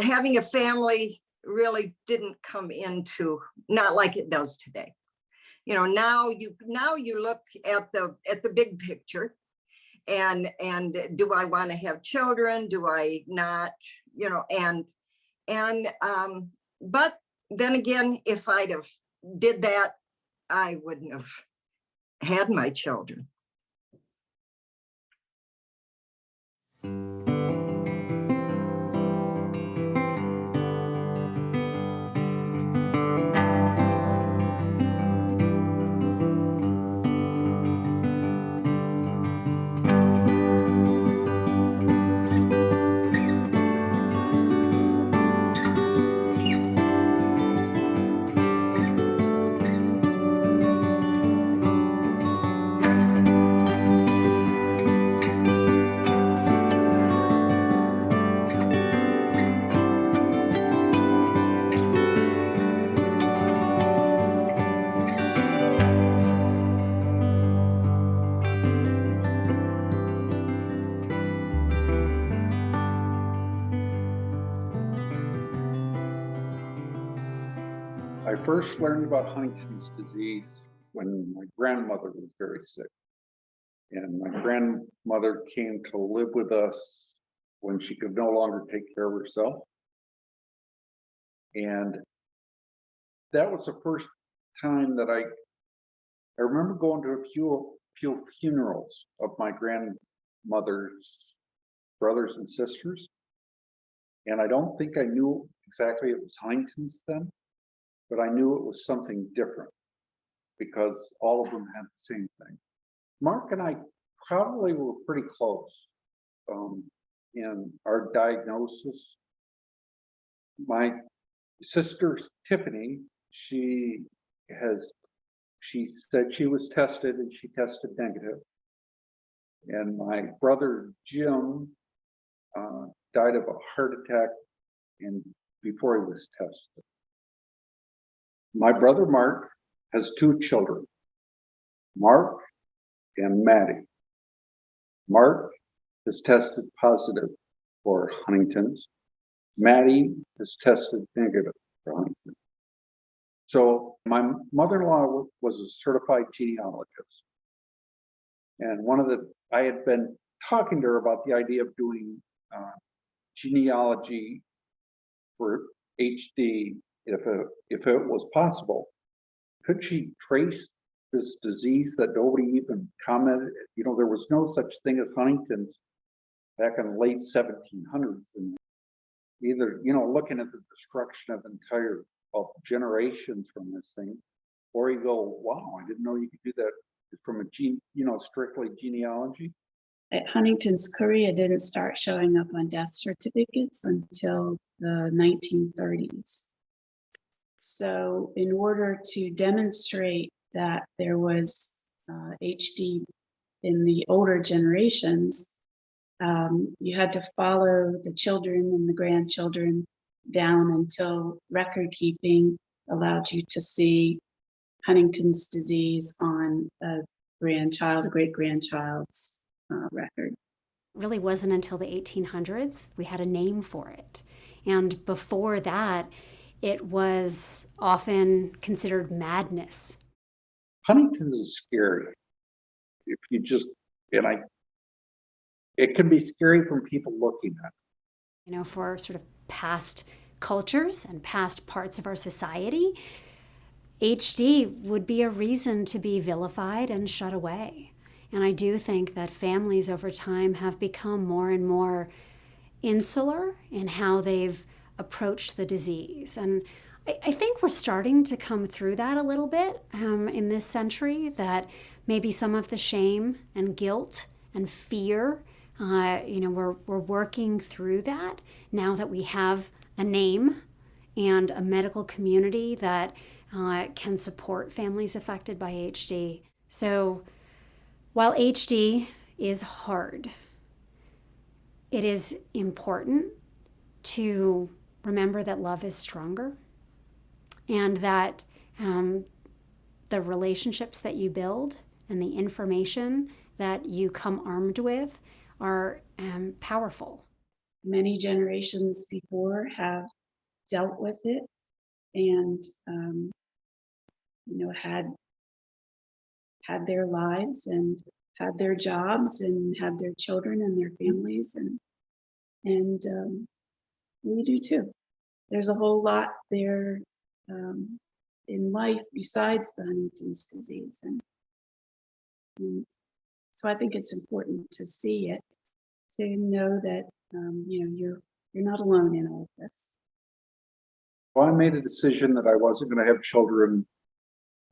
having a family really didn't come into, not like it does today. Now you look at the big picture, and do I want to have children? Do I not? But then again, if I'd have did that, I wouldn't have had my children. I first learned about Huntington's disease when my grandmother was very sick. And my grandmother came to live with us when she could no longer take care of herself. And that was the first time that I remember going to a few funerals of my grandmother's brothers and sisters. And I don't think I knew exactly it was Huntington's then, but I knew it was something different because all of them had the same thing. Mark and I probably were pretty close in our diagnosis. My sister Tiffany, she said she was tested and she tested negative. And my brother Jim died of a heart attack before he was tested. My brother Mark has two children, Mark and Maddie. Mark is tested positive for Huntington's. Maddie is tested negative for Huntington's. So my mother-in-law was a certified genealogist. And I had been talking to her about the idea of doing genealogy for HD if it was possible. Could she trace this disease that nobody even commented? There was no such thing as Huntington's back in the late 1700s. And either, looking at the destruction of entire generations from this thing, or you go, wow, I didn't know you could do that from a strictly genealogy. Huntington's chorea didn't start showing up on death certificates until the 1930s. So in order to demonstrate that there was HD in the older generations, you had to follow the children and the grandchildren down until record keeping allowed you to see Huntington's disease on a great-grandchild's record. It really wasn't until the 1800s we had a name for it. And before that, it was often considered madness. Huntington's is scary. If you just, it can be scary from people looking at it. For sort of past cultures and past parts of our society, HD would be a reason to be vilified and shut away. And I do think that families over time have become more and more insular in how they've approached the disease. And I think we're starting to come through that a little bit in this century, that maybe some of the shame and guilt and fear, we're working through that now that we have a name and a medical community that can support families affected by HD. So while HD is hard, it is important to remember that love is stronger, and that the relationships that you build and the information that you come armed with are powerful. many generations before have dealt with it and, had their lives and had their jobs and had their children and their families, and we do too. There's a whole lot there in life besides the Huntington's disease, and so I think it's important to see it, to know that you're not alone in all of this. Well, I made a decision that I wasn't going to have children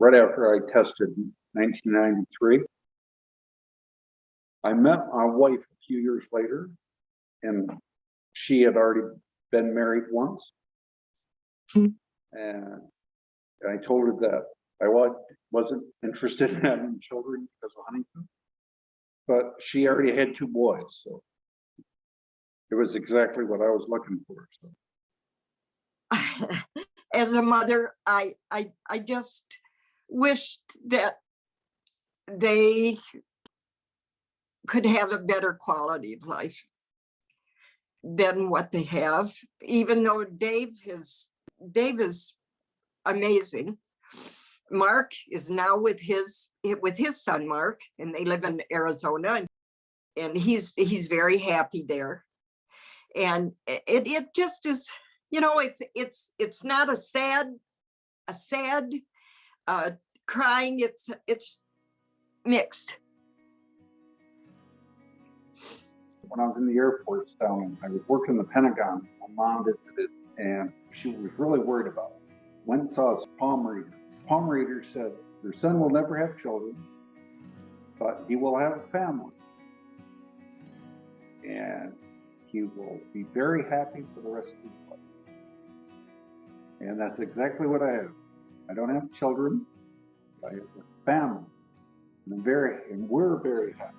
right after I tested in 1993. I met my wife a few years later, and she had already been married once. And I told her that I wasn't interested in having children because of Huntington, but she already had 2 boys, so it was exactly what I was looking for. So. As a mother, I just wished that they could have a better quality of life than what they have, even though Dave is amazing. Mark is now with his son Mark, and they live in Arizona, and he's very happy there. And it just is, it's not a sad crying. It's mixed. When I was in the Air Force I was working in the Pentagon. My mom visited, and she was really worried about it. Went and saw his palm reader. Palm reader said, "Your son will never have children, but he will have a family. And he will be very happy for the rest of his life." And that's exactly what I have. I don't have children, I have a family. And we're very happy.